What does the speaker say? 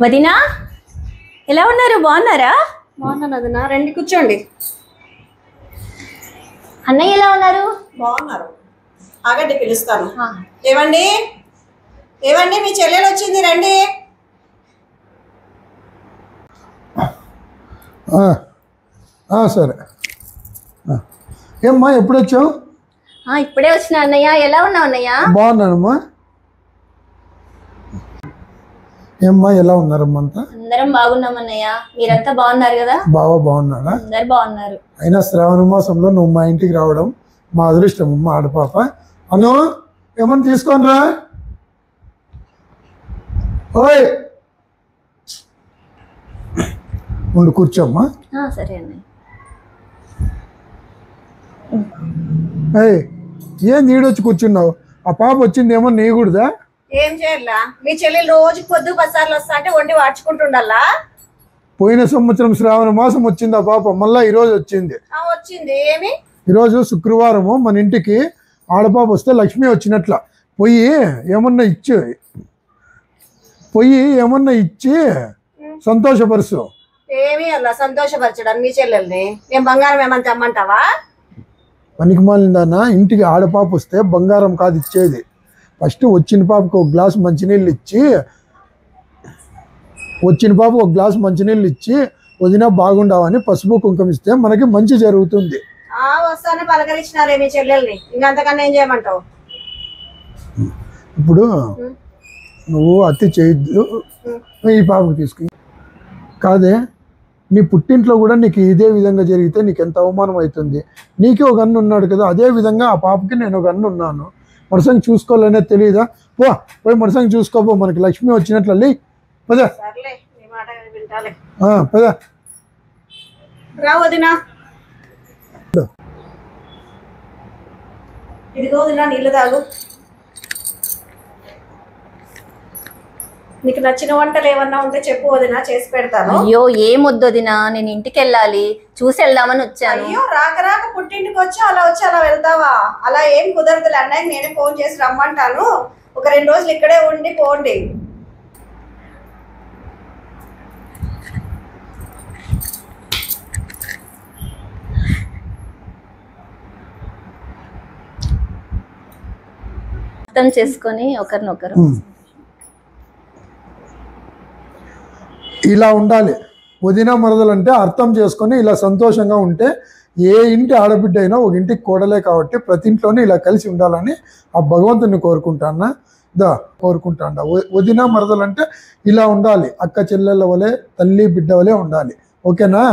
వదినా ఎలా ఉన్నారు? బాగున్నారా? బాగున్నాను వదినా, రండి కూర్చోండి. అన్నయ్య ఎలా ఉన్నారు? బాగున్నారు. ఆగండి పిలుస్తాను. ఏమండి ఏమండి మీ చెల్లెలు వచ్చింది, రండి. సరే. ఏమ్మా ఎప్పుడు వచ్చావు? ఇప్పుడే వచ్చిన అన్నయ్య. ఎలా ఉన్నావు అన్నయ్య? బాగున్నానమ్మా. ఏమ్మా ఎలా ఉన్నారమ్మా అంతా? అందరం బాగున్నాం అన్నయ్య. మీరంతా బాగున్నారు కదా? బాగా బాగున్నాడా? అందరు బాగున్నారు. అయినా శ్రావణ మాసంలో నువ్వు మా ఇంటికి రావడం మా అదృష్టం అమ్మా. ఆడపాప అను ఏమన్నా తీసుకొని రా. ఓయ్ ఉండు, కూర్చోమ్మా. సరే అన్నయ్య. ఏం నీడొచ్చి కూర్చున్నావు? ఆ పాప వచ్చిందేమో నీకూడదా? ఏం చేయాలా? మీ చెల్లెలు రోజు పొద్దు బస్సార్లు వస్తా అంటే వండి వాడ్చుకుంటుండాలా? పోయిన సంవత్సరం శ్రావణ మాసం వచ్చింది ఆ పాప, మళ్ళీ ఈరోజు వచ్చింది. వచ్చింది ఏమి? ఈరోజు శుక్రవారము మన ఇంటికి ఆడపాప వస్తే లక్ష్మి వచ్చినట్ల. ఏమన్నా ఇచ్చి సంతోషపరుసు. ఏమి అలా సంతోషపరచడం మీ చెల్లెల్ని? నేను బంగారం ఏమని తెమ్మంటావా? పనికి మాలిందానా, ఇంటికి ఆడపాప వస్తే బంగారం కాదు ఇచ్చేది. ఫస్ట్ వచ్చిన పాపకు ఒక గ్లాస్ మంచినీళ్ళు ఇచ్చి వదిన బాగుండావని పసుపు కుంకుమ ఇస్తే మనకి మంచి జరుగుతుంది. వస్తానే పలకరించినారే మీ చెల్లెల్ని, ఇంకంతకన్నా ఏం చేయమంటావు? ఇప్పుడు నువ్వు అతి చేయొద్దు, ఈ పాపకు తీసుకుని కాదే. నీ పుట్టింట్లో కూడా నీకు ఇదే విధంగా జరిగితే నీకు ఎంత అవమానం అవుతుంది. నీకే ఒక అన్న ఉన్నాడు కదా, అదే విధంగా ఆ పాపకి నేను ఒక అన్న ఉన్నాను. మనసంగా చూసుకోవాలనే తెలియదా? పోయి మనసంగా చూసుకోబో, మనకి లక్ష్మి వచ్చినట్లే. పదా పదా రా వదినా. ఇదిగో వదినా, నీళ్ళు తాగు. నీకు నచ్చిన వంటలు ఏమన్నా ఉంటే చెప్పు వదినా, చేసి పెడతాను. అయ్యో ఏమొద్దు వదినా, నేను ఇంటికి వెళ్ళాలి, చూసి వెళ్దామని వచ్చాను. అయ్యో రాక పుట్టింటికి వచ్చి అలా వెళ్తావా? అలా ఏం కుదరదులే. అన్నయ్య నేనే ఫోన్ చేసి రమ్మంటాను. ఒక 2 రోజులు ఇక్కడే ఉండి పోండి. అర్థం చేసుకొని ఒకరినొకరు ఇలా ఉండాలి. వదిన మరదలంటే అర్థం చేసుకొని ఇలా సంతోషంగా ఉంటే ఏ ఇంటి ఆడబిడ్డ అయినా ఒక ఇంటికి కోడలే కాబట్టి ప్రతి ఇంట్లోనే ఇలా కలిసి ఉండాలని ఆ భగవంతుని కోరుకుంటాను. వదిన మరదలంటే ఇలా ఉండాలి, అక్క చెల్లెళ్ళ వలె తల్లి బిడ్డ వలె ఉండాలి. ఓకేనా?